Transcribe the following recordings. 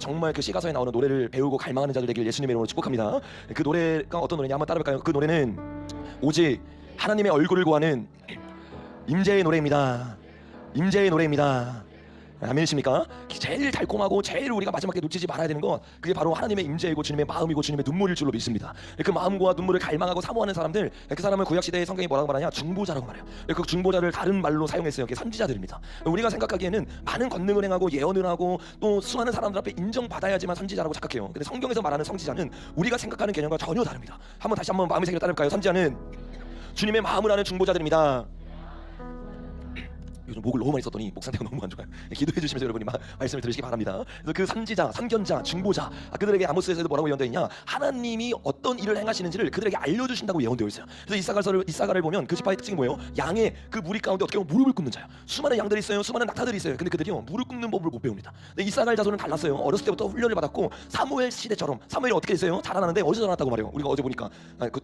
정말 그 시가서에 나오는 노래를 배우고 갈망하는 자들 되길 예수님의 이름으로 축복합니다. 그 노래가 어떤 노래냐 한번 따라볼까요? 그 노래는 오직 하나님의 얼굴을 구하는 임재의 노래입니다. 임재의 노래입니다. 아멘이십니까? 제일 달콤하고 제일 우리가 마지막에 놓치지 말아야 되는 건 그게 바로 하나님의 임재이고 주님의 마음이고 주님의 눈물일 줄로 믿습니다. 그 마음과 눈물을 갈망하고 사모하는 사람들, 그 사람을 구약시대의 성경이 뭐라고 말하냐? 중보자라고 말해요. 그 중보자를 다른 말로 사용했어요. 그게 선지자들입니다. 우리가 생각하기에는 많은 권능을 행하고 예언을 하고 또 수많은 사람들 앞에 인정받아야지만 선지자라고 착각해요. 근데 성경에서 말하는 선지자는 우리가 생각하는 개념과 전혀 다릅니다. 다시 한번 마음의 세계를 따라볼까요? 선지자는 주님의 마음을 아는 중보자들입니다. 요즘 목을 너무 많이 썼더니 목 상태가 너무 안 좋아요. 기도해 주시면서 여러분이 말씀을 들으시기 바랍니다. 그래서 그 선지자, 선견자, 중보자, 그들에게 아모스에서도 뭐라고 예언되어 있냐? 하나님이 어떤 일을 행하시는지를 그들에게 알려주신다고 예언되어 있어요. 그래서 이사가를 보면 그 지파의 특징이 뭐예요? 양의 그 무리 가운데 어떻게 보면 무릎을 꿇는 자야. 수많은 양들이 있어요. 수많은 낙타들이 있어요. 근데 그들이요 무릎 꿇는 법을 못 배웁니다. 근데 이사갈 자손은 달랐어요. 어렸을 때부터 훈련을 받았고 사무엘 시대처럼 사무엘이 어떻게 됐어요? 자라나는데 어디서 자라났다고 말해요? 우리가 어제 보니까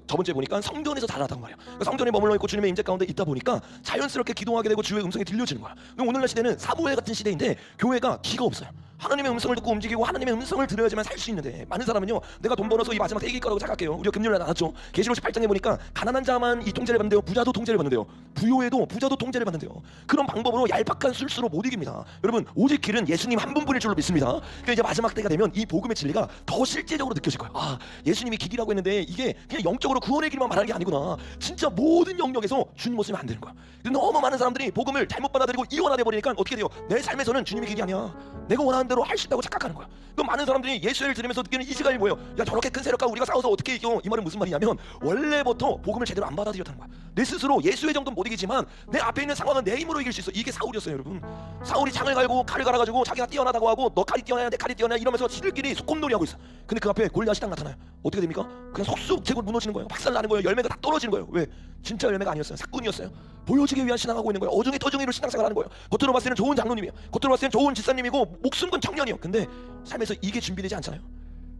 저번 주에 보니까 성전에서 자라났다고 말해요. 성전에 머물러 있고 주님의 임재 가운데 있다 보니까 자연스럽게 기도하게 되고 주의 음성이 들려지는 거야. 오늘날 시대는 사무엘 같은 시대인데 교회가 기가 없어요. 하나님의 음성을 듣고 움직이고 하나님의 음성을 들어야지만 살 수 있는데 많은 사람은요 내가 돈 벌어서 이 마지막 때 이길 거라고 생각해요. 우리가 금요일날 나왔죠. 계시록 18장에 보니까 가난한 자만 이 통제를 받는데요, 부자도 통제를 받는데요, 부요에도 부자도 통제를 받는데요. 그런 방법으로 얄팍한 술수로 못 이깁니다. 여러분 오직 길은 예수님 한 분뿐일 줄로 믿습니다. 그러니까 이제 마지막 때가 되면 이 복음의 진리가 더 실제적으로 느껴질 거예요. 아, 예수님이 길이라고 했는데 이게 그냥 영적으로 구원의 길만 말하는 게 아니구나. 진짜 모든 영역에서 주님 모습이 안 되는 거야. 너무 많은 사람들이 복음을 잘못 받아들이고 이원화돼 버리니까 어떻게 돼요? 내 삶에서는 주님의 길이 아니야. 내가 원하는 대로 할 수 있다고 착각하는 거야. 그럼 많은 사람들이 예수를 들으면서 느끼는 이 시간이 뭐예요? 야, 저렇게 큰 세력과 우리가 싸워서 어떻게 이겨? 이 말은 무슨 말이냐면 원래부터 복음을 제대로 안 받아들였다는 거야. 내 스스로 예수의 정도는 못 이기지만 내 앞에 있는 상황은 내 힘으로 이길 수 있어. 이게 사울이었어요, 여러분. 사울이 창을 갈고 칼을 갈아가지고 자기가 뛰어나다고 하고 너 칼이 뛰어나야 내 칼이 뛰어나야 이러면서 지들끼리 소꿉놀이 하고 있어. 근데 그 앞에 골리앗이 딱 나타나요. 어떻게 됩니까? 그냥 속수무책으로 무너지는 거예요. 박살나는 거예요. 열매가 다 떨어지는 거예요. 왜? 진짜 열매가 아니었어요. 사꾼이었어요. 보여지기 위한 신앙하고 있는 거예요. 어중이 터중이로 신앙생활하는 거예요. 겉으로 봤을 때는 좋은 장로님이에요. 겉으로 봤을 때는 좋은 집사님이고 목숨 건 청년이요. 근데 삶에서 이게 준비되지 않잖아요.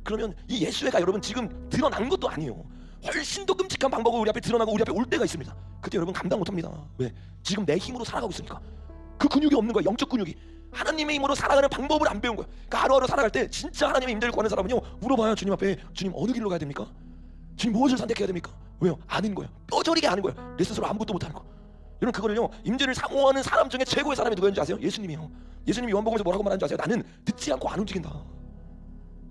그러면 이 예수회가 여러분 지금 드러난 것도 아니에요. 훨씬 더 끔찍한 방법으로 우리 앞에 드러나고 우리 앞에 올 때가 있습니다. 그때 여러분 감당 못합니다. 왜? 지금 내 힘으로 살아가고 있으니까. 그 근육이 없는 거야. 영적 근육이. 하나님의 힘으로 살아가는 방법을 안 배운 거야. 그러니까 하루하루 살아갈 때 진짜 하나님의 임재를 구하는 사람은요 물어봐요. 주님 앞에 주님 어느 길로 가야 됩니까? 주님 무엇을 선택해야 됩니까? 왜요? 아는 거예요. 뼈저리게 아는 거예요. 내 스스로 아무것도 못하는 거. 여러분 그거를요 임재를 사모하는 사람 중에 최고의 사람이 누구였는지 아세요? 예수님이에요. 예수님이 요한복음에서 뭐라고 말하는지 아세요? 나는 듣지 않고 안 움직인다.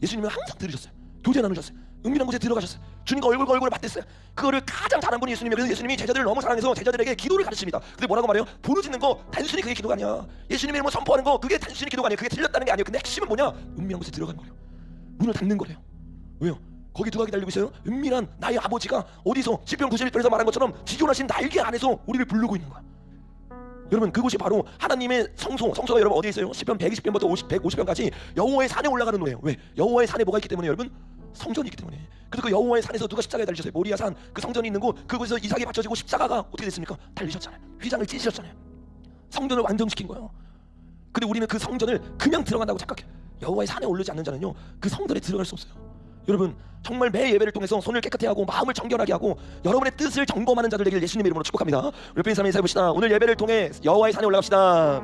예수님은 항상 들으셨어요. 교제 나누셨어요. 은밀한 곳에 들어가셨어요. 주님과 얼굴과 얼굴을 맞댔어요. 그거를 가장 잘한 분이 예수님이에요. 그래서 예수님이 제자들을 너무 사랑해서 제자들에게 기도를 가르칩니다. 근데 뭐라고 말해요? 부르짖는 거 단순히 그게 기도가 아니야. 예수님의 이름을 선포하는 거 그게 단순히 기도가 아니에요. 그게 들렸다는 게 아니에요. 근데 핵심은 뭐냐? 은밀한 곳에 들어가는 거예요. 문을 닫는 거래요. 왜요? 거기 누가 기다리고 있어요? 은밀한 나의 아버지가 어디서 시편 91편에서 말한 것처럼 지존하신 날개 안에서 우리를 부르고 있는 거야. 여러분 그곳이 바로 하나님의 성소가 여러분 어디에 있어요? 시편 120편부터 150편까지 여호와의 산에 올라가는 노래예요. 왜? 여호와의 산에 뭐가 있기 때문에 여러분? 성전이 있기 때문에. 그래서 그 여호와의 산에서 누가 십자가에 달리셨어요? 모리아 산 그 성전이 있는 곳 그곳에서 이삭이 바쳐지고 십자가가 어떻게 됐습니까? 달리셨잖아요. 휘장을 찢으셨잖아요. 성전을 완성시킨 거예요. 근데 우리는 그 성전을 그냥 들어간다고 착각해요. 여호와의 산에 오르지 않는 자는요 그 성전에 들어갈 수 없어요. 여러분 정말 매 예배를 통해서 손을 깨끗이 하고 마음을 정결하게 하고 여러분의 뜻을 점검하는 자들 되길 예수님의 이름으로 축복합니다. 우리 옆에 있는 사람이 인사해봅시다. 오늘 예배를 통해 여호와의 산에 올라갑시다.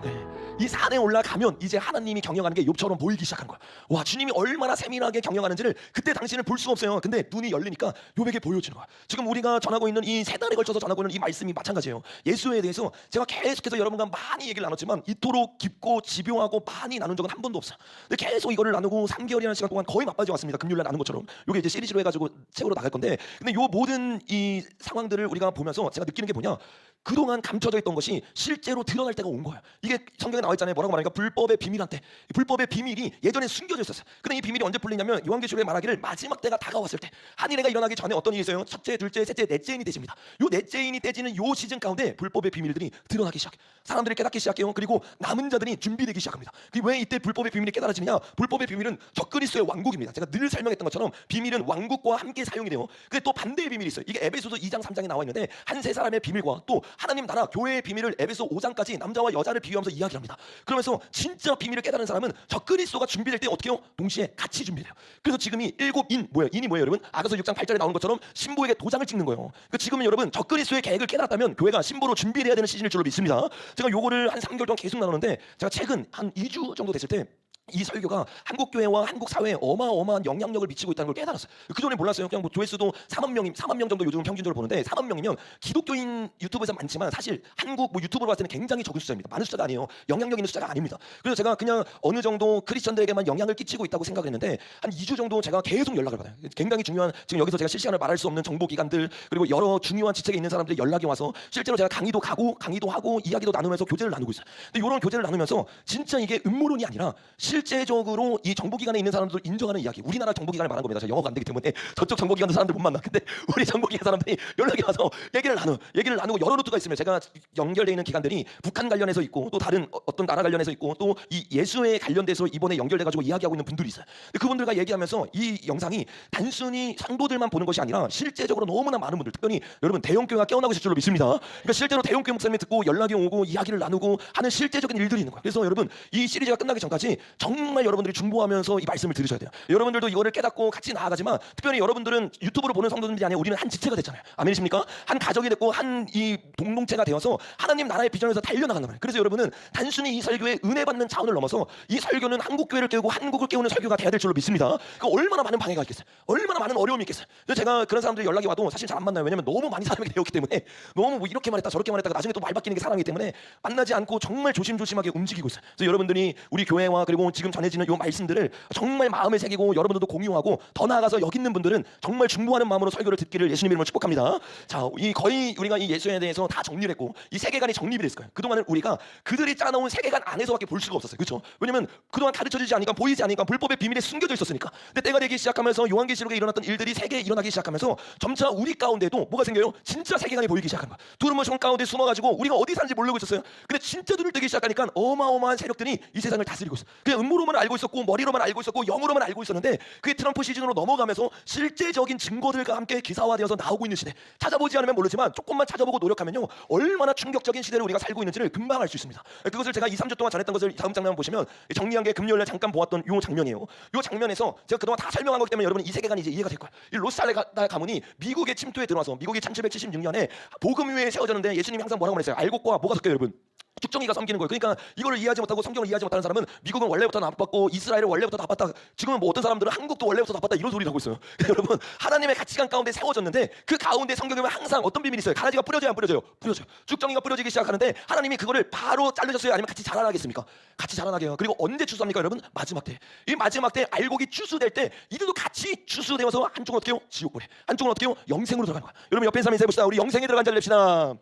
네. 이 산에 올라가면 이제 하나님이 경영하는 게 욥처럼 보이기 시작한 거야. 와, 주님이 얼마나 세밀하게 경영하는지를 그때 당신은 볼 수가 없어요. 근데 눈이 열리니까 욥에게 보여지는 거야. 지금 우리가 전하고 있는 이 세 달에 걸쳐서 전하고 있는 이 말씀이 마찬가지예요. 예수에 대해서 제가 계속해서 여러분과 많이 얘기를 나눴지만 이토록 깊고 집요하고 많이 나눈 적은 한 번도 없어요. 근데 계속 이거를 나누고 3개월이라는 시간 동안 거의 막바지 왔습니다. 금요일날 나눈 것처럼. 이게 이제 시리즈로 해가지고 책으로 나갈 건데, 근데 요 모든 이 상황들을 우리가 보면서 제가 느끼는 게 뭐냐? 그동안 감춰져 있던 것이 실제로 드러날 때가 온 거예요. 이게 성경에 나와 있잖아요. 뭐라고 말하니까 불법의 비밀한테. 불법의 비밀이 예전에 숨겨져 있었어요. 근데 이 비밀이 언제 풀리냐면 요한계시록에 말하기를 마지막 때가 다가왔을 때, 한 일회가 일어나기 전에 어떤 일이 있어요? 첫째, 둘째, 셋째, 넷째인이 되십니다. 요 넷째인이 떼지는 요 시즌 가운데 불법의 비밀들이 드러나기 시작해. 사람들이 깨닫기 시작해요. 그리고 남은 자들이 준비되기 시작합니다. 왜 이때 불법의 비밀이 깨달아지느냐? 불법의 비밀은 적그리스도의 왕국입니다. 제가 늘 설명했던 것처럼 비밀은 왕국과 함께 사용이 돼요. 근데 또 반대의 비밀이 있어요. 이게 에베소서 2장 3장에 나와 있는데 한 세 사람의 비밀과 또 하나님 나라 교회의 비밀을 에베소 5장까지 남자와 여자를 비유하면서 이야기를 합니다. 그러면서 진짜 비밀을 깨달은 사람은 적그리스도가 준비될 때 어떻게 해요? 동시에 같이 준비돼요. 그래서 지금이 일곱 뭐예요? 인이 뭐예요, 여러분? 아가서 6장 8절에 나오는 것처럼 신부에게 도장을 찍는 거예요. 그러니까 지금은 여러분 적그리스도의 계획을 깨달았다면 교회가 신부로 준비돼야 되는 시즌일 줄로 믿습니다. 제가 요거를 한 3개월 동안 계속 나누는데 제가 최근 한 2주 정도 됐을 때 이 설교가 한국 교회와 한국 사회에 어마어마한 영향력을 미치고 있다는 걸 깨달았어요. 그 전에 몰랐어요. 그냥 뭐 조회수도 4만 명 정도 요즘 평균적으로 보는데 4만 명이면 기독교인 유튜브에서 많지만 사실 한국 뭐 유튜브로 봤을 때는 굉장히 적은 숫자입니다. 많은 숫자가 아니에요. 영향력 있는 숫자가 아닙니다. 그래서 제가 그냥 어느 정도 크리스천들에게만 영향을 끼치고 있다고 생각을 했는데 한 2주 정도 제가 계속 연락을 받아요. 굉장히 중요한 지금 여기서 제가 실시간을 말할 수 없는 정보기관들 그리고 여러 중요한 직책에 있는 사람들이 연락이 와서 실제로 제가 강의도 가고 강의도 하고 이야기도 나누면서 교제를 나누고 있어요. 근데 이런 교제를 나누면서 진짜 이게 음모론이 아니라 실제적으로 이 정보기관에 있는 사람들 인정하는 이야기. 우리나라 정보기관을 말한 겁니다. 제가 영어가 안 되기 때문에 저쪽 정보기관 사람들 못 만나. 근데 우리 정보기관 사람들이 연락이 와서 얘기를 나누고 여러 루트가 있으면 제가 연결되어 있는 기관들이 북한 관련해서 있고 또 다른 어떤 나라 관련해서 있고 또 이 예수에 관련돼서 이번에 연결돼가지고 이야기하고 있는 분들이 있어요. 그분들과 얘기하면서 이 영상이 단순히 상도들만 보는 것이 아니라 실제적으로 너무나 많은 분들, 특별히 여러분 대형교회가 깨어나고 있을 줄로 믿습니다. 그러니까 실제로 대형교회 목사님이 듣고 연락이 오고 이야기를 나누고 하는 실제적인 일들이 있는 거예요. 그래서 여러분 이 시리즈가 끝나기 전까지 정말 여러분들이 중보하면서 이 말씀을 들으셔야 돼요. 여러분들도 이거를 깨닫고 같이 나아가지만 특별히 여러분들은 유튜브로 보는 성도들이 아니라 우리는 한 지체가 됐잖아요. 아멘이십니까? 한 가족이 됐고 한 이 공동체가 되어서 하나님 나라의 비전에서 달려나간단 말이에요. 그래서 여러분은 단순히 이 설교에 은혜 받는 차원을 넘어서 이 설교는 한국 교회를 깨우고 한국을 깨우는 설교가 돼야 될 줄로 믿습니다. 그 얼마나 많은 방해가 있겠어요. 얼마나 많은 어려움이 있겠어요. 그래서 제가 그런 사람들이 연락이 와도 사실 잘 안 만나요. 왜냐면 너무 많이 사람이 되었기 때문에 너무 뭐 이렇게 말했다 저렇게 말했다가 나중에 또 말 바뀌는 게 사람이기 때문에 만나지 않고 정말 조심조심하게 움직이고 있어요. 그래서 여러분들이 우리 교회와 그리고 지금 전해지는 이 말씀들을 정말 마음에 새기고 여러분들도 공유하고 더 나아가서 여기 있는 분들은 정말 중보하는 마음으로 설교를 듣기를 예수님 이름으로 축복합니다. 자, 이 거의 우리가 이 예수에 대해서 다 정리를 했고 이 세계관이 정립이 됐을 거예요. 그동안은 우리가 그들이 짜놓은 세계관 안에서밖에 볼 수가 없었어요. 그렇죠? 왜냐면 그동안 가르쳐지지 않으니까 보이지 않으니까 불법의 비밀에 숨겨져 있었으니까. 근데 때가 되기 시작하면서 요한계시록에 일어났던 일들이 세계에 일어나기 시작하면서 점차 우리 가운데도 뭐가 생겨요? 진짜 세계관이 보이기 시작한 거야. 두루뭉 손 가운데 숨어가지고 우리가 어디 사는지 모르고 있었어요. 근데 진짜 눈을 뜨기 시작하니까 어마어마한 세력들이 이 세상을 다스리고 있어. 그냥 음모로만 알고 있었고 머리로만 알고 있었고 영으로만 알고 있었는데 그게 트럼프 시즌으로 넘어가면서 실제적인 증거들과 함께 기사화되어서 나오고 있는 시대. 찾아보지 않으면 모르지만 조금만 찾아보고 노력하면요 얼마나 충격적인 시대를 우리가 살고 있는지를 금방 알 수 있습니다. 그것을 제가 2, 3주 동안 전했던 것을 다음 장면 보시면 정리한 게 금요일날 잠깐 보았던 이 장면이에요. 이 장면에서 제가 그동안 다 설명한 거기 때문에 여러분 이 세계관이 이제 이해가 될 거예요. 이 로스알레다 가문이 미국의 침투에 들어와서 미국이 1776년에 복음 위에 세워졌는데 예수님이 항상 뭐라고 그랬어요? 알곡과 뭐가 섞여요, 여러분? 쭉정이가 섬기는 거예요. 그러니까 이거를 이해하지 못하고 성경을 이해하지 못하는 사람은 미국은 원래부터 나빴고 이스라엘은 원래부터 나빴다. 지금은 뭐 어떤 사람들은 한국도 원래부터 나빴다 이런 소리를 하고 있어요. 여러분 하나님의 가치관 가운데 세워졌는데 그 가운데 성경에 보면 항상 어떤 비밀이 있어요. 가라지가 뿌려져요, 안 뿌려져요? 뿌려져요. 쭉정이가 뿌려지기 시작하는데 하나님이 그거를 바로 자르셨어요? 아니면 같이 자라나겠습니까? 같이 자라나게 해요. 그리고 언제 추수합니까, 여러분? 마지막 때. 이 마지막 때 알곡이 추수될 때 이들도 같이 추수되어서 한쪽은 어떻게 해요? 지옥불에. 한쪽은 어떻게 해요? 영생으로 들어가는 거야. 여러분 옆에 사람 인사해 봅시다. 우리 영생에 들어간 자를 냅시다.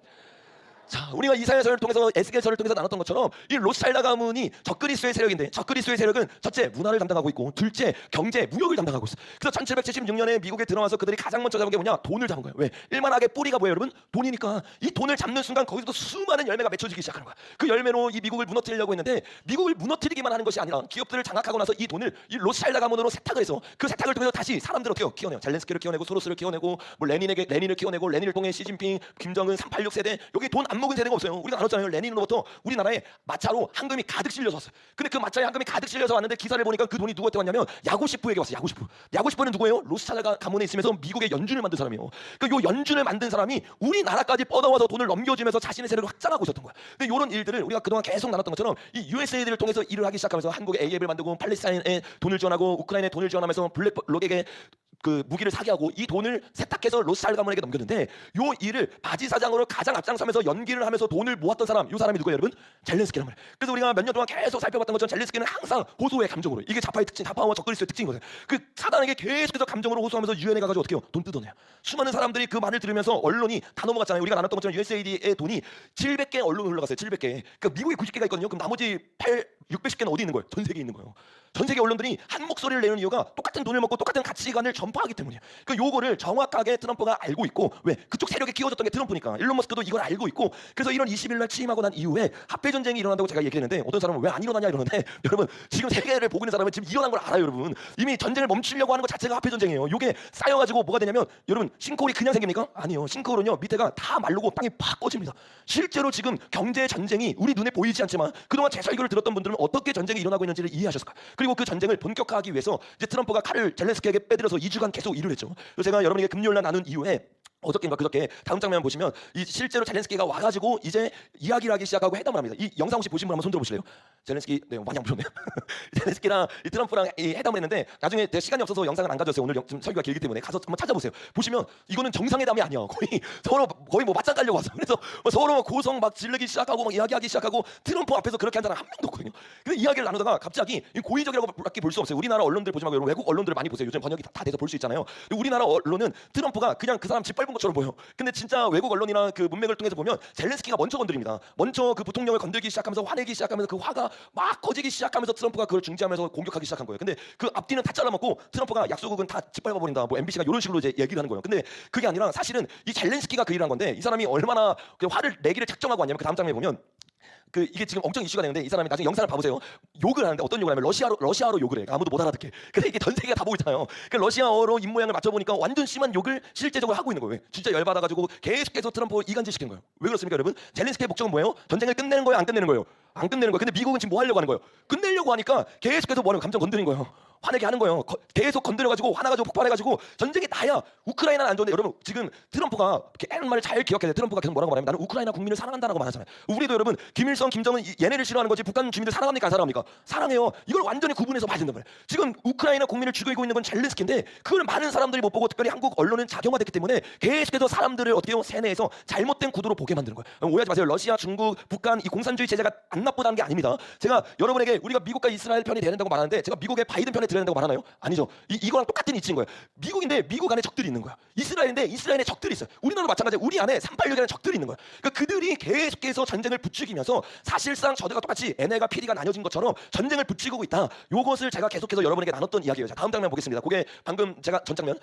자, 우리가 이사야서를 통해서 에스겔서를 통해서 나눴던 것처럼 이 로스알다 가문이 적그리스도의 세력인데 적그리스도의 세력은 첫째 문화를 담당하고 있고 둘째 경제 무역을 담당하고 있어. 그래서 1776년에 미국에 들어와서 그들이 가장 먼저 잡은 게 뭐냐? 돈을 잡은 거예요. 왜? 일만하게 뿌리가 뭐예요, 여러분? 돈이니까 이 돈을 잡는 순간 거기서 수많은 열매가 맺혀지기 시작하는 거야. 그 열매로 이 미국을 무너뜨리려고 했는데 미국을 무너뜨리기만 하는 것이 아니라 기업들을 장악하고 나서 이 돈을 이 로스알다 가문으로 세탁을 해서 그 세탁을 통해서 다시 사람들을 어떻게 키워내요? 젤렌스키를 키워내고 소로스를 키워내고 뭐 레닌을 키워내고 레닌을 통해 시진핑, 김정은 386 세대 여기 돈 안 먹은 세대가 없어요. 우리가 나눴잖아요. 레닌으로부터 우리나라에 마차로 황금이 가득 실려서 왔어요. 근데 그 마차에 황금이 가득 실려서 왔는데 기사를 보니까 그 돈이 누구한테 왔냐면 야고시프에게 왔어요. 야고시프. 야고시프는 누구예요? 로스차르가 가문에 있으면서 미국의 연준을 만든 사람이에요. 그 요 연준을 만든 사람이 우리나라까지 뻗어와서 돈을 넘겨주면서 자신의 세력을 확장하고 있었던 거야. 근데 이런 일들을 우리가 그동안 계속 나눴던 것처럼 이 USAID를 통해서 일을 하기 시작하면서 한국에 AF을 만들고 팔레스타인에 돈을 지원하고 우크라이나에 돈을 지원하면서 블랙록에게 그 무기를 사게 하고 이 돈을 세탁해서 로스알드 가문에게 넘겼는데 요 일을 바지 사장으로 가장 앞장서면서 연기를 하면서 돈을 모았던 사람, 요 사람이 누구예요, 여러분? 젤렌스키란 말이에요. 그래서 우리가 몇 년 동안 계속 살펴봤던 것처럼 젤렌스키는 항상 호소의 감정으로 이게 좌파의 특징, 좌파와 적그리스도의 특징인 거예요. 그 사단에게 계속해서 감정으로 호소하면서 유엔에 가가지고 어떻게 해요? 돈 뜯어내요. 수많은 사람들이 그 말을 들으면서 언론이 다 넘어갔잖아요. 우리가 나눴던 것처럼 USAID의 돈이 700개 언론에 흘러갔어요. 700개. 그러니까 미국에 90개가 있거든요. 그럼 나머지 610개는 어디 있는 거예요? 전 세계에 있는 거예요. 전 세계 언론들이 한 목소리를 내는 이유가 똑같은 돈을 먹고 똑같은 가치관을 전파하기 때문이에요. 그 요거를 정확하게 트럼프가 알고 있고 왜? 그쪽 세력에 끼워줬던 게 트럼프니까. 일론 머스크도 이걸 알고 있고 그래서 이런 20일 날 취임하고 난 이후에 합해 전쟁이 일어난다고 제가 얘기했는데 어떤 사람은 왜 안 일어나냐 이러는데 여러분 지금 세계를 보고 있는 사람은 지금 일어난 걸 알아요, 여러분. 이미 전쟁을 멈추려고 하는 것 자체가 합해 전쟁이에요. 요게 쌓여가지고 뭐가 되냐면 여러분 싱크홀이 그냥 생깁니까? 아니요. 싱크홀은요 밑에가 다 마르고 땅이 팍 꺼집니다. 실제로 지금 경제 전쟁이 우리 눈에 보이지 않지만 그동안 제 설교를 들었던 분들은 어떻게 전쟁이 일어나고 있는지를 이해하셨을까? 그리고 그 전쟁을 본격화하기 위해서 이제 트럼프가 칼을 젤렌스키에게 빼들어서 2주간 계속 일을 했죠. 그래서 제가 여러분에게 금요일날 나눈 이후에 어저께인가 그저께 다음 장면 보시면 이 실제로 젤렌스키가 와가지고 이제 이야기를 하기 시작하고 회담을 합니다. 이 영상 혹시 보신 분 한번 손 들어보실래요? 젤렌스키 많이 안 보셨네요. 젤렌스키랑 이 트럼프랑 이 회담을 했는데 나중에 제가 시간이 없어서 영상을 안 가져왔어요. 오늘 좀 설교가 길기 때문에 가서 한번 찾아보세요. 보시면 이거는 정상회담이 아니야. 거의 서로 거의 뭐 맞짱 깔려고 와서 그래서 뭐 서로 고성 막 지르기 시작하고 막 이야기하기 시작하고 트럼프 앞에서 그렇게 한 사람 한 명도 없거든요. 근데 이야기를 나누다가 갑자기 고의적이라고밖에 볼 수 없어요. 우리나라 언론들 보지 말고 여러분 외국 언론들을 많이 보세요. 요즘 번역이 다 돼서 볼 수 있잖아요. 근데 우리나라 언론은 트럼프가 그냥 그 사람 짓밟은 것처럼 보여. 근데 진짜 외국 언론이나 그 문맥을 통해서 보면 젤렌스키가 먼저 건드립니다. 먼저 그 부통령을 건들기 시작하면서 화내기 시작하면서 그 화가 막 커지기 시작하면서 트럼프가 그걸 중지하면서 공격하기 시작한 거예요. 근데 그 앞뒤는 다 잘라먹고 트럼프가 약소국은 다 짓밟아 버린다. 뭐 MBC가 이런 식으로 이제 얘기를 하는 거예요. 근데 그게 아니라 사실은 이 젤렌스키가 그 일을 한 건데 이 사람이 얼마나 그 화를 내기를 작정하고 왔냐면 그 다음 장면에 보면 그 이게 지금 엄청 이슈가 되는데 이 사람이 나중에 영상을 봐보세요. 욕을 하는데 어떤 욕을 하면 러시아로 욕을 해. 아무도 못 알아듣게. 근데 이게 전 세계가 다 보고 있잖아요. 그 러시아어로 입 모양을 맞춰보니까 완전 심한 욕을 실제적으로 하고 있는 거예요. 왜? 진짜 열받아가지고 계속해서 트럼프를 이간질 시키는 거예요. 왜 그렇습니까, 여러분? 젤렌스키의 목적은 뭐예요? 전쟁을 끝내는 거예요, 안 끝내는 거예요? 안 끝내는 거예요. 근데 미국은 지금 뭐 하려고 하는 거예요? 끝내려고 하니까 계속해서 뭐하는 거예요? 감정 건드린 거예요. 화내게 하는 거예요. 계속 건드려가지고 화나가지고 폭발해가지고 전쟁이 나야 우크라이나는 안 좋은데 여러분 지금 트럼프가 옛말을 잘 기억해야 돼요. 트럼프가 계속 뭐라고 말하면 나는 우크라이나 국민을 사랑한다라고 말하잖아요. 우리도 여러분 김일성, 김정은 얘네를 싫어하는 거지 북한 주민들 사랑합니까? 안 사랑합니까? 사랑해요. 이걸 완전히 구분해서 봐야 된단 말이에요. 지금 우크라이나 국민을 죽이고 있는 건 젤렌스키인데 그걸 많은 사람들이 못 보고 특별히 한국 언론은 작용화됐기 때문에 계속해서 사람들을 어떻게 해요? 세뇌해서 잘못된 구도로 보게 만드는 거예요. 오해하지 마세요. 러시아, 중국, 북한 이 공산주의 제재가 안 나쁘다는 게 아닙니다. 제가 여러분에게 우리가 미국과 이스라엘 편이 돼야 된다고 말하는데 제가 미국의 바이든 편에 들어야 된다고 말하나요? 아니죠. 이거랑 똑같은 이치인 거예요. 미국인데 미국 안에 적들이 있는 거야. 이스라엘인데 이스라엘에 적들이 있어요. 우리나라도 마찬가지예요. 우리 안에 386이라는 적들이 있는 거야. 그러니까 그들이 계속해서 전쟁을 부추기면서 사실상 저들과 똑같이 NL과 PD가 나뉘어진 것처럼 전쟁을 부추기고 있다. 요것을 제가 계속해서 여러분에게 나눴던 이야기예요. 자, 다음 장면 보겠습니다. 그게 방금 제가 전 장면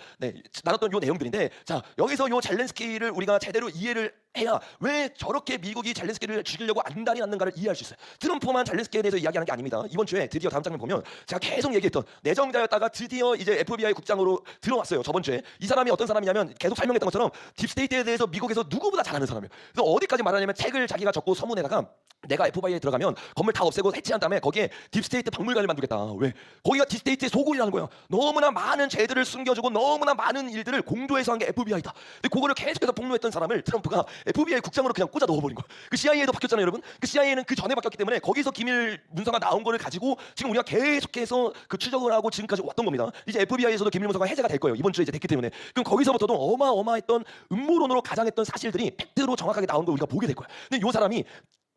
나눴던 요 내용들인데 자 여기서 요 젤렌스키를 우리가 제대로 이해를 해야 왜 저렇게 미국이 젤렌스키를 죽이려고 안달이 났는가를 이해할 수 있어요. 트럼프만 젤렌스키에 대해서 이야기하는 게 아닙니다. 이번 주에 드디어 다음 장면 보면 제가 계속 얘기했던 내정자였다가 드디어 이제 FBI 국장으로 들어왔어요. 저번 주에 이 사람이 어떤 사람이냐면 계속 설명했던 것처럼 딥스테이트에 대해서 미국에서 누구보다 잘 아는 사람이에요. 그래서 어디까지 말하냐면 책을 자기가 적고 서문에다가 내가 FBI에 들어가면 건물 다 없애고 해체한 다음에 거기에 딥스테이트 박물관을 만들겠다. 왜? 거기가 딥스테이트의 소굴이라는 거예요. 너무나 많은 죄들을 숨겨주고 너무나 많은 일들을 공도해서 한 게 FBI다. 근데 그거를 계속해서 폭로했던 사람을 트럼프가 FBI 국장으로 그냥 꽂아 넣어버린 거예요. 그 CIA도 바뀌었잖아요, 여러분. 그 CIA는 그 전에 바뀌었기 때문에 거기서 기밀 문서가 나온 거를 가지고 지금 우리가 계속해서 그 추적을 하고 지금까지 왔던 겁니다. 이제 FBI에서도 기밀 문서가 해제가 될 거예요. 이번 주에 이제 됐기 때문에. 그럼 거기서부터도 어마어마했던 음모론으로 가장했던 사실들이 팩트로 정확하게 나온 걸 우리가 보게 될 거예요. 근데 이 사람이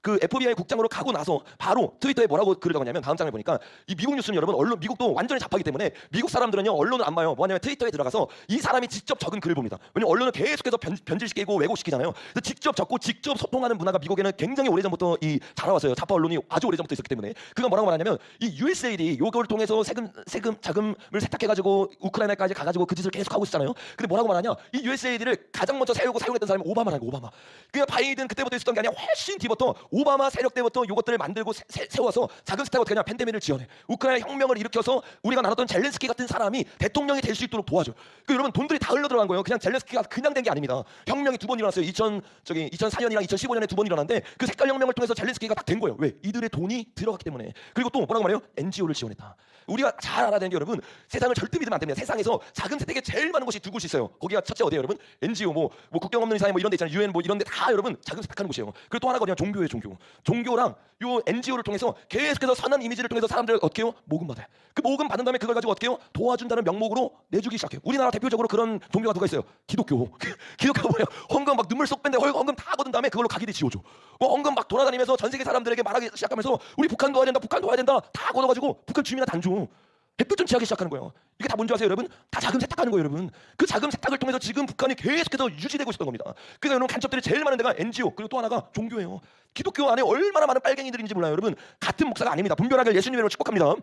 그 FBI 국장으로 가고 나서 바로 트위터에 뭐라고 글을 적었냐면 다음 장을 보니까 이 미국 뉴스는 여러분 언론 미국도 완전히 잡하기 때문에 미국 사람들은요 언론을 안 봐요. 뭐냐면 트위터에 들어가서 이 사람이 직접 적은 글을 봅니다. 왜냐면 언론은 계속해서 변질시키고 왜곡시키잖아요. 그래서 직접 적고 직접 소통하는 문화가 미국에는 굉장히 오래전부터 이 자라왔어요. 좌파 언론이 아주 오래전부터 있었기 때문에 그가 뭐라고 말하냐면 이 USAID 요걸 통해서 세금 자금을 세탁해가지고 우크라이나까지 가가지고 그 짓을 계속 하고 있었잖아요. 근데 뭐라고 말하냐 이 USAID를 가장 먼저 세우고 사용했던 사람이 오바마라는 거. 오바마. 그러니까 바이든 그때부터 있었던 게 아니라 훨씬 뒤부터 오바마 세력 때부터 이것들을 만들고 세워서 자금 세탁을 어떻게 하냐 팬데믹을 지어내 우크라이나 혁명을 일으켜서 우리가 나눴던 젤렌스키 같은 사람이 대통령이 될 수 있도록 도와줘. 그 여러분 돈들이 다 흘러 들어간 거예요. 그냥 젤렌스키가 그냥 된 게 아닙니다. 혁명이 두 번 일어났어요. 2004년이랑 2015년에 두 번 일어났는데 그 색깔 혁명을 통해서 젤렌스키가 딱 된 거예요. 왜? 이들의 돈이 들어갔기 때문에. 그리고 또 뭐라고 말해요? NGO를 지원했다. 우리가 잘 알아야 되는 게 여러분 세상을 절대 믿으면 안 됩니다. 세상에서 자금 세탁에 제일 많은 곳이 두 곳이 있어요. 거기가 첫째 어디예요, 여러분? NGO 뭐 국경 없는 이사회 뭐 이런 데 있잖아요. UN 뭐 이런 데 다 여러분 자금 세탁하는 곳이에요. 그리고 또 하나가 그냥 종교예요, 종교. 종교랑 요 NGO를 통해서 계속해서 선한 이미지를 통해서 사람들 어떻게 해요? 모금 받아요. 그 모금 받은 다음에 그걸 가지고 어떻게 해요? 도와준다는 명목으로 내주기 시작해요. 우리나라 대표적으로 그런 종교가 누가 있어요? 기독교. 기독교가 뭐예요? 헌금 막 눈물 쏙 뺀데 헌금 다 거둔 다음에 그걸로 가게대 지어줘. 뭐 헌금 막 돌아다니면서 전 세계 사람들에게 말하기 시작하면서 우리 북한 도와야 된다, 북한 도와야 된다 다 걷어가지고 북한 주민한테 안 줘. 햇볕 좀 취하기 시작하는 거예요. 이게 다 뭔지 아세요, 여러분? 다 자금 세탁하는 거예요, 여러분. 그 자금 세탁을 통해서 지금 북한이 계속해서 유지되고 있었던 겁니다. 그래서 여러분 간첩들이 제일 많은 데가 NGO 그리고 또 하나가 종교예요. 기독교 안에 얼마나 많은 빨갱이들인지 몰라요, 여러분. 같은 목사가 아닙니다. 분별하게 예수님으로 축복합니다.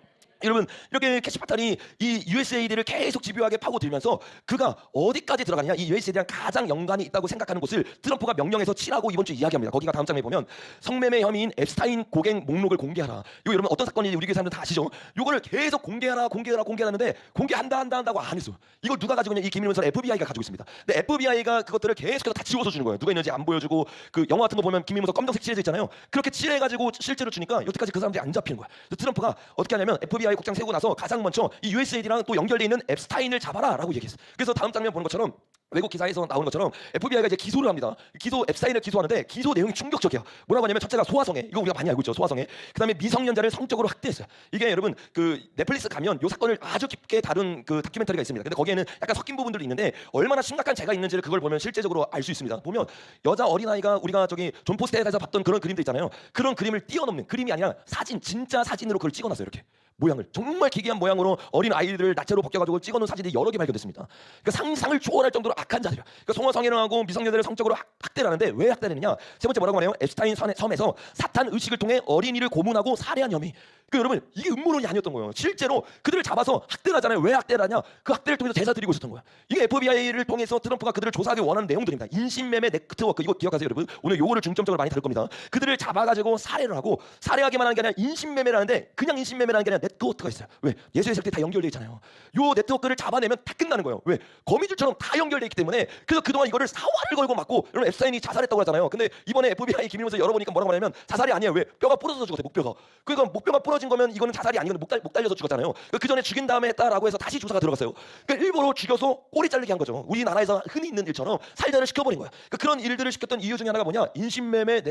여러분 이렇게 캐시파탄이 이 USAID를 계속 집요하게 파고들면서 그가 어디까지 들어가느냐 이 USAID랑 가장 연관이 있다고 생각하는 곳을 트럼프가 명령해서 치라고 이번 주에 이야기합니다. 거기가 다음 장면에 보면 성매매 혐의인 앱스타인 고객 목록을 공개하라. 이거 여러분 어떤 사건인지 우리 교회 사람들 다 아시죠? 이거를 계속 공개하는데 공개한다고 안 했어. 이걸 누가 가지고 있냐 이 기밀 문서를 FBI가 가지고 있습니다. 근데 FBI가 그것들을 계속해서 다 지워서 주는 거예요. 누가 있는지 안 보여주고 그 영화 같은 거 보면 기밀 문서 검정색 칠해져 있잖아요. 그렇게 칠해가지고 실제로 주니까 여태까지 그 사람들이 안 잡히는 거야. 그래서 트럼프가 어떻게 하냐면 FBI 국장 세우고 나서 가장 먼저 이 USAID랑 또 연결돼 있는 앱스타인을 잡아라라고 얘기했어. 그래서 다음 장면 보는 것처럼 외국 기사에서 나오는 것처럼 FBI가 이제 기소를 합니다. 기소 앱스타인을 기소하는데 기소 내용이 충격적이야. 뭐라고 하냐면 첫째가 소아성애, 이거 우리가 많이 알고 있죠. 소아성애. 그다음에 미성년자를 성적으로 학대했어요. 이게 여러분 그 넷플릭스 가면 요 사건을 아주 깊게 다룬 그 다큐멘터리가 있습니다. 근데 거기에는 약간 섞인 부분들이 있는데 얼마나 심각한 죄가 있는지를 그걸 보면 실제적으로 알 수 있습니다. 보면 여자 어린아이가 우리가 저기 존 포스터에서 봤던 그런 그림들 있잖아요. 그런 그림을 뛰어넘는, 그림이 아니라 사진, 진짜 사진으로 그걸 찍어놨어요. 이렇게 모양을 정말 기괴한 모양으로 어린 아이들을 나체로 벗겨가지고 찍어놓은 사진이 여러 개 발견됐습니다. 그러니까 상상을 초월할 정도로 악한 자들이야. 그러니까 성화성애를 하고 미성년자를 성적으로 학대를 하는데 왜 학대를 했느냐? 세 번째 뭐라고 하네요? 앱스타인 섬에서 사탄 의식을 통해 어린이를 고문하고 살해한 혐의. 그 여러분 이게 음모론이 아니었던 거예요. 실제로 그들을 잡아서 학대를 하잖아요. 왜 학대를 하냐? 그 학대를 통해서 제사 드리고 있었던 거야. 이게 FBI를 통해서 트럼프가 그들을 조사하기 원하는 내용들입니다. 인신매매 네트워크, 이거 기억하세요 여러분. 오늘 요거를 중점적으로 많이 다룰 겁니다. 그들을 잡아가지고 살해를 하고, 살해하기만 하는 게 아니라 인신매매를 하는데 그냥 인신매매라는 게 아니라 네트워크가 있어요. 왜? 예수의 때 다 연결돼 있잖아요. 요 네트워크를 잡아내면 다 끝나는 거예요. 왜? 거미줄처럼 다 연결돼 있기 때문에. 그래서 그동안 이거를 사활을 걸고 막고, 여러분 앱스타인이 자살했다고 하잖아요. 근데 이번에 FBI 기밀문서 열어보니까 뭐라고 하냐면 자살이 아니에요. 왜? 뼈가 부러져서 죽었대. 목뼈가. 그러니까 목뼈가 부러진 거면 이거는 자살이 아니고 목 달려서 죽었잖아요. 그 전에 죽인 다음에 했다라고 해서 다시 조사가 들어갔어요. 그러니까 일부러 죽여서 꼬리 자르게 한 거죠. 우리나라에서 흔히 있는 일처럼 살자를 시켜버린 거야. 그러니까 그런 일들을 시켰던 이유 중에 하나가 뭐냐? 인신매매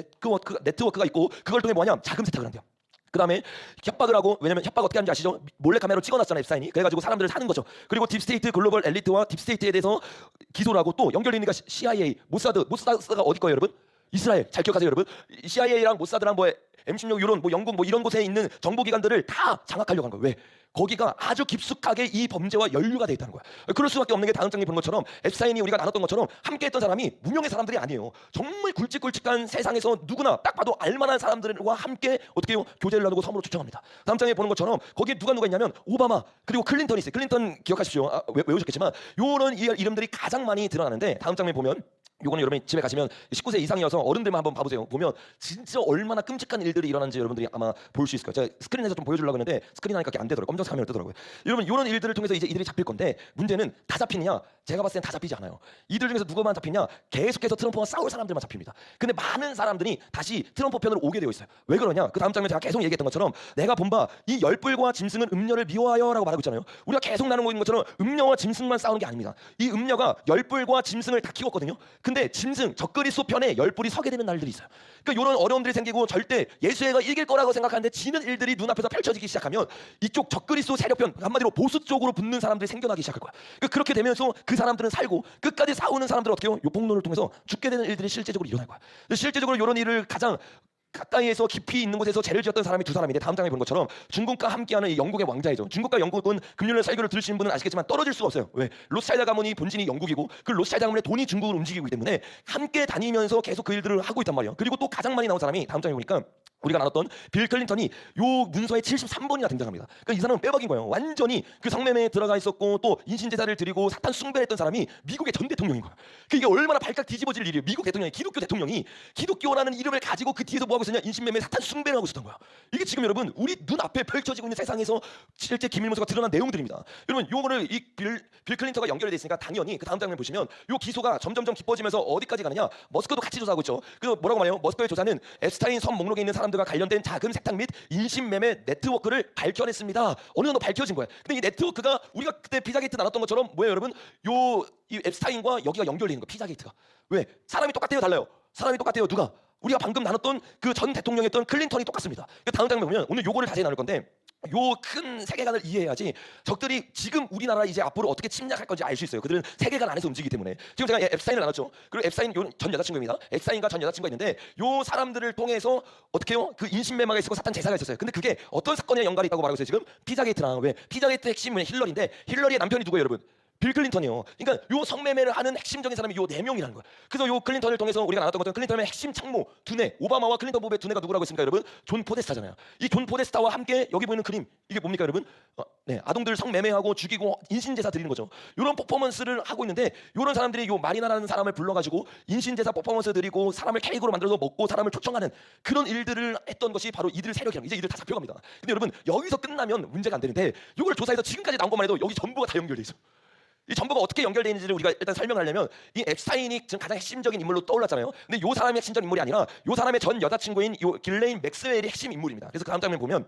네트워크가 있고, 그걸 통해 뭐냐? 자금 세탁을 한대요. 그 다음에 협박을 하고, 왜냐면 협박 어떻게 하는지 아시죠? 몰래카메라로 찍어놨잖아요 앱스타인이. 그래가지고 사람들을 사는 거죠. 그리고 딥스테이트 글로벌 엘리트와 딥스테이트에 대해서 기소를 하고, 또 연결되니까 CIA, 모사드가 어디 거예요 여러분? 이스라엘. 잘 기억하세요 여러분. CIA랑 모사드랑 뭐 M16 이런 뭐 영국 뭐 이런 곳에 있는 정보기관들을 다 장악하려고 한 거예요. 왜? 거기가 아주 깊숙하게 이 범죄와 연루가 돼 있다는 거야. 그럴 수밖에 없는 게 다음 장에 보는 것처럼 앱스타인이 우리가 나눴던 것처럼 함께했던 사람이 무명의 사람들이 아니에요. 정말 굵직굵직한 세상에서 누구나 딱 봐도 알만한 사람들과 함께 어떻게 해요? 교제를 나누고 섬으로 초청합니다. 다음 장에 보는 것처럼 거기에 누가 있냐면 오바마 그리고 클린턴이 있어요. 클린턴 기억하십시오. 외우셨겠지만 요런 이름들이 가장 많이 드러나는데, 다음 장면 보면 요거는 여러분이 집에 가시면 19세 이상이어서 어른들만 한번 봐보세요. 보면 진짜 얼마나 끔찍한 일들이 일어나는지 여러분들이 아마 볼 수 있을 거예요. 제가 스크린에서 좀 보여주려고 했는데 스크린 하니까 안 되더라고요. 검정색 화면을 뜨더라고요. 여러분 이런 일들을 통해서 이제 이들이 잡힐 건데, 문제는 다 잡히느냐? 제가 봤을 땐 다 잡히지 않아요. 이들 중에서 누구만 잡히냐? 계속해서 트럼프와 싸울 사람들만 잡힙니다. 근데 많은 사람들이 다시 트럼프 편으로 오게 되어 있어요. 왜 그러냐? 그 다음 장면 제가 계속 얘기했던 것처럼, 내가 본바 이 열불과 짐승은 음녀를 미워하여라고 말하고 있잖아요. 우리가 계속 나누고 있는 것처럼 음녀와 짐승만 싸우는 게 아닙니다. 이 음녀가 열불과 짐승을 다 키웠거든요. 근데 짐승 적그리스도 편에 열불이 서게 되는 날들이 있어요. 그러니까 이런 어려움들이 생기고 절대 예수회가 이길 거라고 생각하는데 지는 일들이 눈앞에서 펼쳐지기 시작하면 이쪽 적그리스도 세력편, 한마디로 보수 쪽으로 붙는 사람들이 생겨나기 시작할 거야. 그러니까 그렇게 되면서 그 사람들은 살고 끝까지 싸우는 사람들은 어떻게 해요? 요 폭로를 통해서 죽게 되는 일들이 실제적으로 일어날 거야. 실제적으로 이런 일을 가장 가까이에서 깊이 있는 곳에서 죄를 지었던 사람이 두 사람인데, 다음 장에 보는 것처럼 중국과 함께하는 이 영국의 왕자이죠. 중국과 영국은 금융의 설교를 들으시는 분은 아시겠지만 떨어질 수가 없어요. 왜? 로스차일드 가문이 본진이 영국이고 그 로스차일드 가문의 돈이 중국을 움직이고 있기 때문에 함께 다니면서 계속 그 일들을 하고 있단 말이에요. 그리고 또 가장 많이 나온 사람이 다음 장에 보니까 우리가 나눴던 빌 클린턴이 요 문서에 73번이나 등장합니다. 그러니까 이 사람은 빼박인 거예요. 완전히 그 성매매에 들어가 있었고 또 인신제사를 드리고 사탄 숭배했던 사람이 미국의 전 대통령인 거예요. 이게 얼마나 발칵 뒤집어질 일이에요. 미국 대통령이, 기독교 대통령이 기독교라는 이름을 가지고 그 뒤에서 뭐 하고 있었냐? 인신매매, 사탄 숭배를 하고 있었던 거야. 이게 지금 여러분 우리 눈앞에 펼쳐지고 있는 세상에서 실제 기밀문서가 드러난 내용들입니다. 여러분 요거를 이 빌 클린턴과 연결돼 있으니까 당연히 그 다음 장면 보시면 요 기소가 점점점 깊어지면서 어디까지 가느냐? 머스크도 같이 조사하고 있죠. 그래서 뭐라고 말해요? 머스크의 조사는 앱스타인 섬 목록에 있는 사람들과 관련된 자금 세탁 및 인신매매 네트워크를 밝혀냈습니다. 어느 정도 밝혀진 거야. 근데 이 네트워크가 우리가 그때 피자게이트 나눴던 것처럼 뭐예요, 여러분? 이 앱스타인과 여기가 연결되어 있는 거, 피자게이트가. 왜? 사람이 똑같아요, 달라요? 사람이 똑같아요. 누가? 우리가 방금 나눴던 그 전 대통령이었던 클린턴이 똑같습니다. 다음 장면 보면 오늘 요거를 자세히 나눌 건데, 요 큰 세계관을 이해해야지 적들이 지금 우리나라 이제 앞으로 어떻게 침략할 건지 알 수 있어요. 그들은 세계관 안에서 움직이기 때문에. 지금 제가 앱스타인을 나눴죠. 그리고 앱스타인 전 여자친구입니다. 앱스타인과 전 여자친구가 있는데 요 사람들을 통해서 어떻게 해요? 그 인신매매가 있었고 사탄 제사가 있었어요. 근데 그게 어떤 사건에 연관이 있다고 말하고 있어요. 지금 피자게이트랑. 왜? 피자게이트 핵심은 힐러리인데 힐러리의 남편이 누구예요, 여러분? 빌 클린턴이요. 그러니까 요 성매매를 하는 핵심적인 사람이 요 네 명이라는 거야. 그래서 요 클린턴을 통해서 우리가 나눴던 것처럼 클린턴의 핵심 참모 두뇌, 오바마와 클린턴 부부의 두뇌가 누구라고 했습니까, 여러분? 존 포데스타잖아요. 이 존 포데스타와 함께 여기 보이는 그림, 이게 뭡니까, 여러분? 네, 아동들 성매매하고 죽이고 인신제사 드리는 거죠. 이런 퍼포먼스를 하고 있는데, 이런 사람들이 요 마리나라는 사람을 불러가지고 인신제사 퍼포먼스 드리고 사람을 케이크로 만들어서 먹고 사람을 초청하는 그런 일들을 했던 것이 바로 이들 세력이랑. 이제 이들 다 잡혀갑니다. 근데 여러분 여기서 끝나면 문제가 안 되는데, 이걸 조사해서 지금까지 나온 것만 해도 여기 전부가 다 연결돼 있어. 이 전부가 어떻게 연결되어 있는지를 우리가 일단 설명하려면, 이 앱스타인이 지금 가장 핵심적인 인물로 떠올랐잖아요. 근데 요 사람이 핵심적인 인물이 아니라 요 사람의 전 여자친구인 요 길레인 맥스웰이 핵심 인물입니다. 그래서 그 다음 장면 보면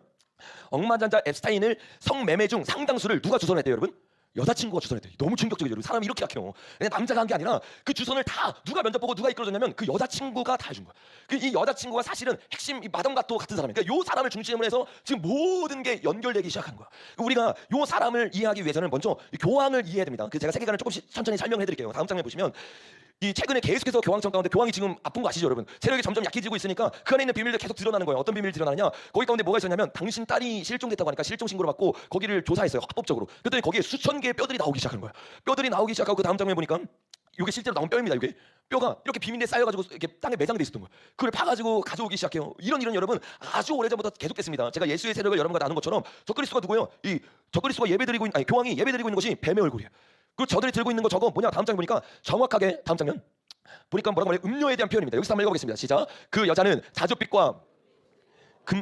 억만장자 앱스타인을 성매매 중 상당수를 누가 주선했대요, 여러분? 여자친구가 주선했대. 너무 충격적이죠. 여러분. 사람이 이렇게 약해요. 그냥 남자가 한 게 아니라 그 주선을 다 누가 면접 보고 누가 이끌어줬냐면 그 여자친구가 다 해준 거야. 이 여자친구가 사실은 핵심 이 마담과도 같은 사람이야. 그러니까 요 사람을 중심으로 해서 지금 모든 게 연결되기 시작한 거야. 우리가 요 사람을 이해하기 위해서는 먼저 교황을 이해해야 됩니다. 그 제가 세계관을 조금씩 천천히 설명해 드릴게요. 다음 장면 보시면 이 최근에 계속해서 교황청 가운데 교황이 지금 아픈 거 아시죠, 여러분? 세력이 점점 약해지고 있으니까 그 안에 있는 비밀들 계속 드러나는 거예요. 어떤 비밀이 드러나느냐? 거기 가운데 뭐가 있었냐면 당신 딸이 실종됐다고 하니까 실종 신고를 받고 거기를 조사했어요, 합법적으로. 그랬더니 거기에 수천 개의 뼈들이 나오기 시작하는 거예요. 뼈들이 나오기 시작하고 그 다음 장면 보니까 이게 실제로 나온 뼈입니다. 이게 뼈가 이렇게 비밀리에 쌓여가지고 이렇게 땅에 매장돼 있었던 거예요. 그걸 파가지고 가져오기 시작해요. 이런 일은 여러분 아주 오래전부터 계속됐습니다. 제가 예수의 세력을 여러분과 나눈 것처럼 적그리스도가 누구예요? 이 적그리스도가 예배드리고 있는, 아니 교황이 예배드리고 있는 것이 뱀의 얼굴이에요. 그리고 저들이 들고 있는 거 저거 뭐냐? 다음 장면 보니까 정확하게 다음 장면 보니까 뭐라고 말해요? 음료에 대한 표현입니다. 여기서 한번 읽어보겠습니다. 시작. 그 여자는 자줏빛과 금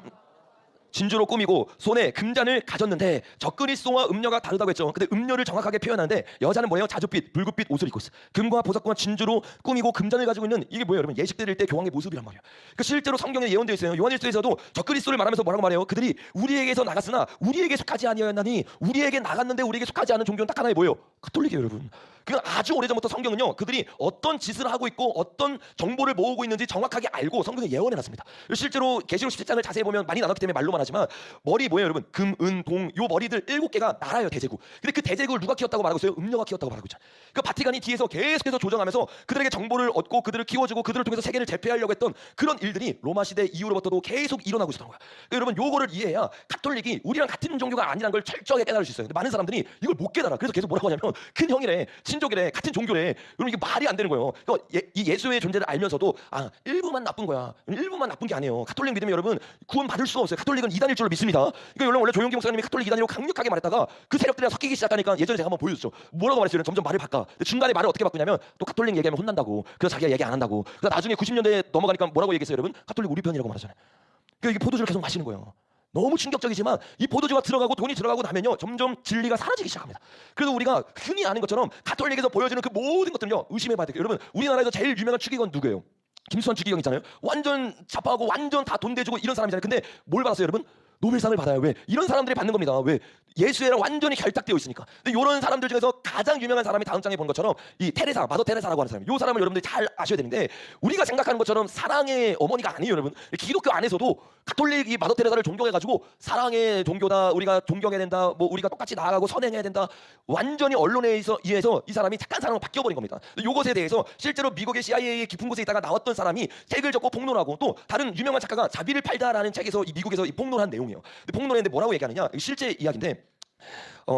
진주로 꾸미고 손에 금잔을 가졌는데 적그리스도와 음료가 다르다고 했죠. 근데 음료를 정확하게 표현하는데 여자는 뭐예요? 자줏빛, 붉은빛 옷을 입고 있어. 금과 보석과 진주로 꾸미고 금잔을 가지고 있는 이게 뭐예요, 여러분? 예식 드릴 때 교황의 모습이란 말이야. 그 실제로 성경에 예언되어 있어요. 요한일서에서도 적그리스도를 말하면서 뭐라고 말해요? 그들이 우리에게서 나갔으나 우리에게 속하지 아니하였나니 우리에게 나갔는데 우리에게 속하지 않은 종교는 딱 하나에 뭐예요? 가톨릭이에요, 여러분. 그 아주 오래전부터 성경은요, 그들이 어떤 짓을 하고 있고 어떤 정보를 모으고 있는지 정확하게 알고 성경에 예언해놨습니다. 실제로 계시록 17장을 자세히 보면 많이 나눴기 때문에 말로만 하지만 머리 뭐예요, 여러분? 금, 은, 동, 요 머리들 7개가 나라예요, 대제국. 근데 그 대제국을 누가 키웠다고 말하고 있어요? 음료가 키웠다고 말하고 있잖아요. 그 바티칸이 뒤에서 계속해서 조정하면서 그들에게 정보를 얻고 그들을 키워주고 그들을 통해서 세계를 제패하려고 했던 그런 일들이 로마 시대 이후로부터도 계속 일어나고 있었던 거야. 그러니까 여러분 요거를 이해해야 가톨릭이 우리랑 같은 종교가 아니라는 걸 철저하게 깨달을 수 있어요. 근데 많은 사람들이 이걸 못 깨달아. 그래서 계속 뭐라고 하냐면 큰 형이래, 친족이래, 같은 종교래. 여러분 이게 말이 안 되는 거예요. 그러니까 이 예수의 존재를 알면서도 일부만 나쁜 거야. 일부만 나쁜 게 아니에요. 가톨릭 믿으면 여러분 구원 받을 수가 없어요. 가톨릭은 이단일 줄로 믿습니다. 그러니까 원래 조용기 목사님이 가톨릭 이단이라고 강력하게 말했다가 그 세력들이랑 섞이기 시작하니까 예전에 제가 한번 보여줬죠. 뭐라고 말했어요? 점점 말을 바꿔. 근데 중간에 말을 어떻게 바꾸냐면 또 가톨릭 얘기하면 혼난다고. 그래서 자기가 얘기 안 한다고. 그래서 나중에 90년대에 넘어가니까 뭐라고 얘기했어요, 여러분? 가톨릭 우리 편이라고 말하잖아요. 그러니까 이게 포도주를 계속 마시는 거예요. 너무 충격적이지만 이 포도주가 들어가고 돈이 들어가고 나면요 점점 진리가 사라지기 시작합니다. 그래서 우리가 흔히 아는 것처럼 가톨릭에서 보여주는 그 모든 것들은요 의심해봐야 돼요. 여러분 우리나라에서 제일 유명한 추기관 누구예요? 김수환 추기경 있잖아요. 완전 자파하고 완전 다 돈 대주고 이런 사람이잖아요. 근데 뭘 받았어요, 여러분? 노벨상을 받아요. 왜? 이런 사람들이 받는 겁니다. 왜? 예수애랑 완전히 결탁되어 있으니까. 근데 이런 사람들 중에서 가장 유명한 사람이 다음 장에 본 것처럼 이 테레사, 마더 테레사라고 하는 사람. 이 사람을 여러분들이 잘 아셔야 되는데 우리가 생각하는 것처럼 사랑의 어머니가 아니에요, 여러분. 기독교 안에서도 가톨릭이 마더 테레사를 존경해가지고 사랑의 종교다, 우리가 존경해야 된다, 뭐 우리가 똑같이 나아가고 선행해야 된다. 완전히 언론에 의해서 이 사람이 착한 사람으로 바뀌어버린 겁니다. 이것에 대해서 실제로 미국의 CIA의 깊은 곳에 있다가 나왔던 사람이 책을 적고 폭로하고 또 다른 유명한 작가가 자비를 팔다라는 책에서 이 미국에서 이 폭로한 내용이에요. 폭로했는데 뭐라고 얘기하느냐? 실제 이야기인데.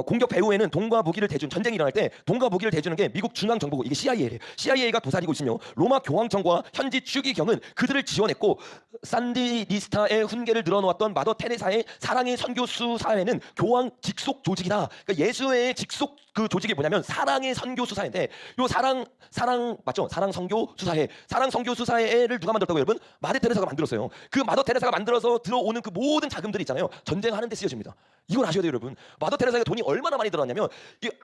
공격 배후에는 돈과 무기를 대준 전쟁이 일어날 때 돈과 무기를 대주는 게 미국 중앙정보국 이게 CIA래요. CIA가 도사리고 있으며 로마 교황청과 현지 추기경은 그들을 지원했고 산디니스타의 훈계를 늘어놓았던 마더 테레사의 사랑의 선교 수사회는 교황 직속 조직이다. 그러니까 예수의 직속 그 조직이 뭐냐면 사랑의 선교 수사회인데 요 사랑 맞죠? 사랑 선교 수사회, 사랑 선교 수사회를 누가 만들었다고 여러분? 마더 테레사가 만들었어요. 그 마더 테레사가 만들어서 들어오는 그 모든 자금들이 있잖아요. 전쟁하는 데 쓰여집니다. 이걸 아셔야 돼요, 여러분. 마더 테레사가 돈이 얼마나 많이 들어왔냐면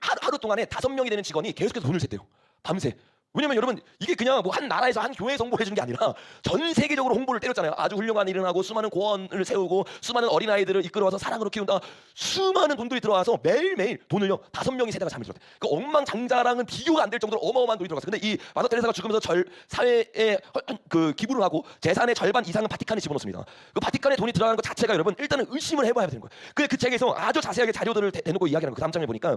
하루 동안에 5명이 되는 직원이 계속해서 돈을 셌대요. 밤새. 왜냐면 여러분 이게 그냥 뭐 한 나라에서 한 교회에서 홍보를 해준 게 아니라 전 세계적으로 홍보를 때렸잖아요. 아주 훌륭한 일을 하고 수많은 고원을 세우고 수많은 어린아이들을 이끌어와서 사랑으로 키운다. 수많은 돈들이 들어와서 매일매일 돈을요 5명이 세다가 잠을 들었대. 그 억만장자랑은 비교가 안 될 정도로 어마어마한 돈이 들어갔어요. 근데 이 마더 테레사가 죽으면서 사회에 그 기부를 하고 재산의 절반 이상은 바티칸에 집어넣습니다. 그 바티칸에 돈이 들어가는 것 자체가 여러분 일단은 의심을 해봐야 되는 거예요. 근데 그 책에서 아주 자세하게 자료들을 대놓고 이야기하는 그 다음 장면 보니까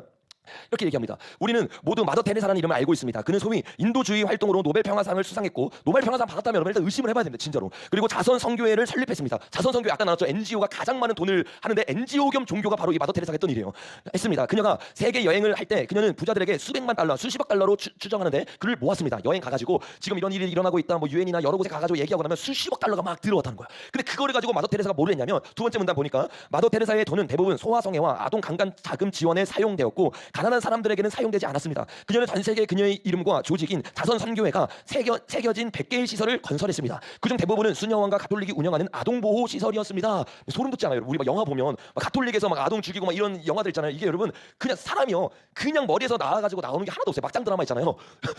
이렇게 얘기합니다. 우리는 모두 마더 테레사라는 이름을 알고 있습니다. 그는 소위 인도주의 활동으로 노벨 평화상을 수상했고 노벨 평화상 받았다면 여러분 일단 의심을 해봐야 됩니다. 진짜로. 그리고 자선 선교회를 설립했습니다. 자선 선교회 아까 나왔죠. NGO가 가장 많은 돈을 하는데 NGO 겸 종교가 바로 이 마더 테레사가 했던 일이에요. 했습니다. 그녀가 세계 여행을 할 때 그녀는 부자들에게 수백만 달러, 수십억 달러로 추정하는데 그를 모았습니다. 여행 가가지고 지금 이런 일이 일어나고 있다. 뭐 유엔이나 여러 곳에 가가지고 얘기하고 나면 수십억 달러가 막 들어왔다는 거야. 근데 그거를 가지고 마더 테레사가 뭘 했냐면 두 번째 문단 보니까 마더 테레사의 돈은 대부분 소아성애와 아동 강간 자금 지원에 사용되었고 가난한 사람들에게는 사용되지 않았습니다. 그녀는 전 세계 그녀의 이름과 조직인 자선 선교회가 새겨진 100개의 시설을 건설했습니다. 그중 대부분은 수녀원과 가톨릭이 운영하는 아동 보호 시설이었습니다. 소름 돋지 않아요? 우리 막 영화 보면 막 가톨릭에서 막 아동 죽이고 막 이런 영화들 있잖아요. 이게 여러분 그냥 사람이요 그냥 머리에서 나와가지고 나오는 게 하나도 없어요. 막장 드라마 있잖아요.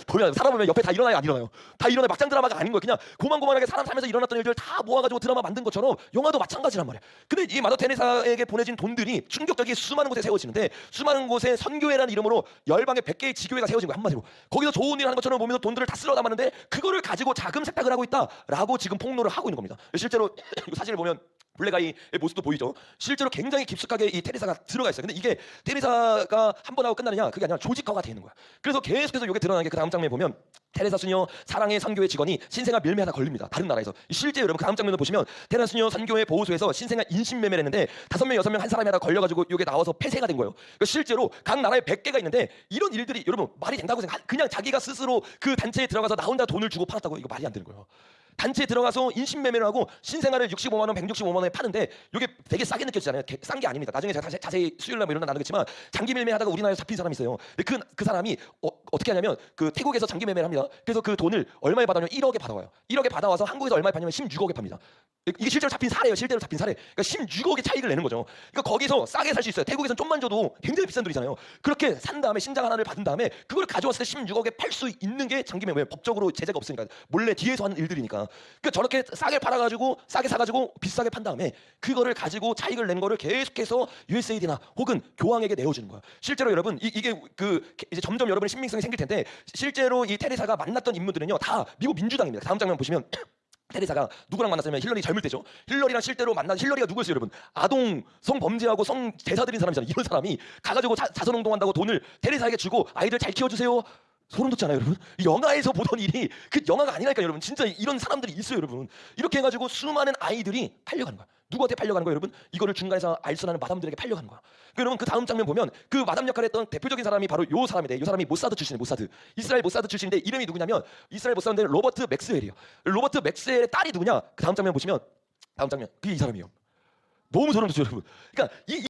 보면 사람 보면 옆에 다 일어나요, 안 일어나요? 다 일어나요. 막장 드라마가 아닌 거예요. 그냥 고만고만하게 사람 살면서 일어났던 일들 다 모아가지고 드라마 만든 것처럼 영화도 마찬가지란 말이에요. 근데 이 마더 테레사에게 보내진 돈들이 충격적인 수많은 곳에 세워지는데 수많은 곳에 선교회 선교회라는 이름으로 열방의 100개의 지교회가 세워진 거야, 한마디로. 거기서 좋은 일 하는 것처럼 보면서 돈들을 다 쓸어 담았는데 그거를 가지고 자금 세탁을 하고 있다라고 지금 폭로를 하고 있는 겁니다. 실제로 사진을 보면 블랙아이의 모습도 보이죠. 실제로 굉장히 깊숙하게 이 테레사가 들어가 있어요. 근데 이게 테레사가 한 번 하고 끝나느냐, 그게 아니라 조직화가 되어 있는 거야. 그래서 계속해서 이게 드러나는 게 그 다음 장면에 보면 테레사 수녀 사랑의 선교회 직원이 신생아 밀매하다 걸립니다. 다른 나라에서. 실제 여러분 그 다음 장면을 보시면 테레사 수녀 선교회 보호소에서 신생아 인신매매를 했는데 5명 6명 한 사람이 하다 걸려가지고 이게 나와서 폐쇄가 된 거예요. 그러니까 실제로 각 나라에 100개가 있는데 이런 일들이 여러분 말이 된다고 생각? 그냥 자기가 스스로 그 단체에 들어가서 나 혼자 돈을 주고 팔았다고, 이거 말이 안 되는 거예요. 단체에 들어가서 인신매매를 하고 신생아를 65만 원, 165만 원에 파는데 이게 되게 싸게 느껴지잖아요. 싼 게 아닙니다. 나중에 제가 자세히 수요일 날 이런 날 나누겠지만 장기 매매 하다가 우리나라에 잡힌 사람이 있어요. 근데 그 사람이 어떻게 하냐면 그 태국에서 장기 매매를 합니다. 그래서 그 돈을 얼마에 받아냐면 1억에 받아와요. 1억에 받아와서 한국에서 얼마에 받냐면 16억에 팝니다. 이게 실제로 잡힌 사례예요. 실제로 잡힌 사례. 그러니까 16억의 차익을 내는 거죠. 그러니까 거기서 싸게 살 수 있어요. 태국에서는 좀만 줘도 굉장히 비싼 돈이잖아요. 그렇게 산 다음에 신장 하나를 받은 다음에 그걸 가져왔을 때 16억에 팔 수 있는 게 장기 매매. 법적으로 제재가 없으니까 몰래 뒤에서 하는 일들이니까. 그러니까 저렇게 싸게 팔아가지고 싸게 사가지고 비싸게 판 다음에 그거를 가지고 차익을 낸 거를 계속해서 USAID나 혹은 교황에게 내어주는 거야. 실제로 여러분 이게 그 이제 점점 여러분의 신빙성이 생길 텐데 실제로 이 테레사가 만났던 인물들은요 다 미국 민주당입니다. 다음 장면 보시면. 테레사가 누구랑 만났냐면 힐러리 젊을 때죠. 힐러리랑 실제로 만난 힐러리가 누구였어요, 여러분? 아동 성범죄하고 성 제사 드린 사람이잖아요. 이런 사람이 가가지고 자선운동한다고 돈을 테레사에게 주고 아이들 잘 키워주세요. 소름 돋잖아요, 여러분. 이 영화에서 보던 일이 그 영화가 아니라니까, 여러분. 진짜 이런 사람들이 있어요, 여러분. 이렇게 해가지고 수많은 아이들이 팔려가는 거야. 누구한테 팔려가는 거야, 여러분? 이거를 중간에서 알선하는 마담들에게 팔려가는 거야. 여러분 그 다음 장면 보면 그 마담 역할을 했던 대표적인 사람이 바로 요 사람인데, 이 사람이 모사드 출신이에요. 모사드. 이스라엘 모사드 출신인데 이름이 누구냐면 이스라엘 모사드인데 로버트 맥스웰이에요. 로버트 맥스웰의 딸이 누구냐? 그 다음 장면 보시면 다음 장면 그게 이 사람이에요. 너무 소름 돋죠, 여러분. 그러니까 이